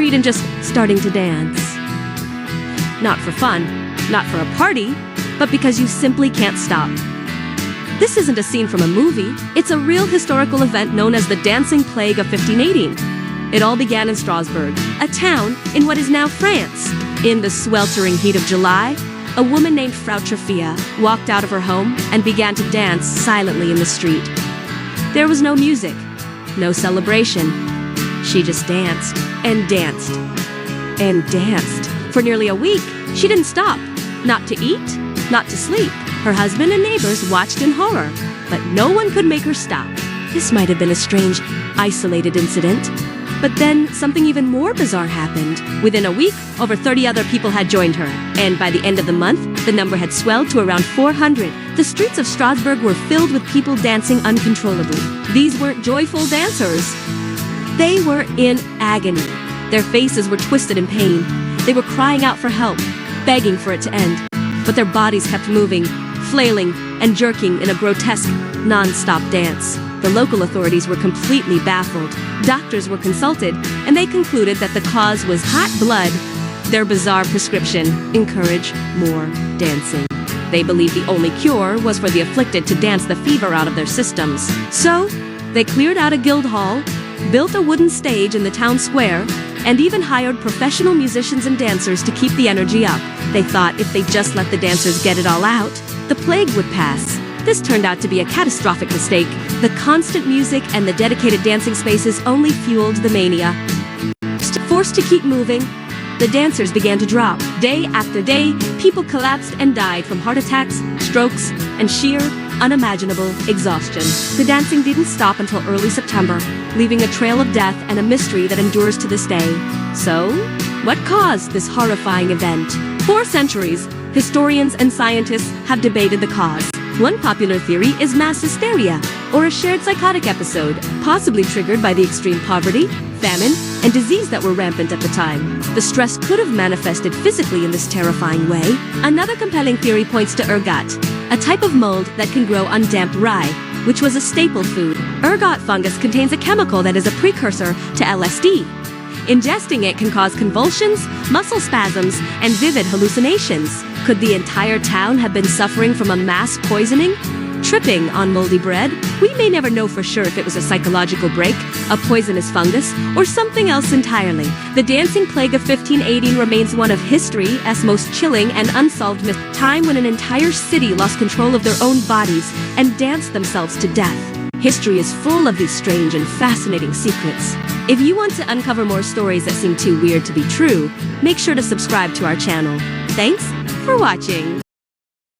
street and just starting to dance. Not for fun, not for a party, but because you simply can't stop. This isn't a scene from a movie. It's a real historical event known as the Dancing Plague of 1518. It all began in Strasbourg, a town in what is now France. In the sweltering heat of July, a woman named Frau Trafia walked out of her home and began to dance silently in the street. There was no music, no celebration. She just danced and danced and danced. For nearly a week, she didn't stop. Not to eat, not to sleep. Her husband and neighbors watched in horror, but no one could make her stop. This might have been a strange, isolated incident. But then something even more bizarre happened. Within a week, over 30 other people had joined her. And by the end of the month, the number had swelled to around 400. The streets of Strasbourg were filled with people dancing uncontrollably. These weren't joyful dancers. They were in agony. Their faces were twisted in pain. They were crying out for help, begging for it to end. But their bodies kept moving, flailing and jerking in a grotesque, non-stop dance. The local authorities were completely baffled. Doctors were consulted, and they concluded that the cause was hot blood. Their bizarre prescription: encourage more dancing. They believed the only cure was for the afflicted to dance the fever out of their systems. So, they cleared out a guild hall, built a wooden stage in the town square, and even hired professional musicians and dancers to keep the energy up. They thought if they just let the dancers get it all out, the plague would pass. This turned out to be a catastrophic mistake. The constant music and the dedicated dancing spaces only fueled the mania. Forced to keep moving, the dancers began to drop. Day after day, people collapsed and died from heart attacks, strokes, and sheer, unimaginable exhaustion. The dancing didn't stop until early September, leaving a trail of death and a mystery that endures to this day. So, what caused this horrifying event? For centuries, historians and scientists have debated the cause. One popular theory is mass hysteria, or a shared psychotic episode, possibly triggered by the extreme poverty, famine, and disease that were rampant at the time. The stress could have manifested physically in this terrifying way. Another compelling theory points to ergot, a type of mold that can grow on damp rye, which was a staple food. Ergot fungus contains a chemical that is a precursor to LSD. Ingesting it can cause convulsions, muscle spasms, and vivid hallucinations. Could the entire town have been suffering from a mass poisoning? Tripping on moldy bread? We may never know for sure if it was a psychological break, a poisonous fungus, or something else entirely. The Dancing Plague of 1518 remains one of history's most chilling and unsolved myth. Time when an entire city lost control of their own bodies and danced themselves to death. History is full of these strange and fascinating secrets. If you want to uncover more stories that seem too weird to be true, make sure to subscribe to our channel. Thanks for watching.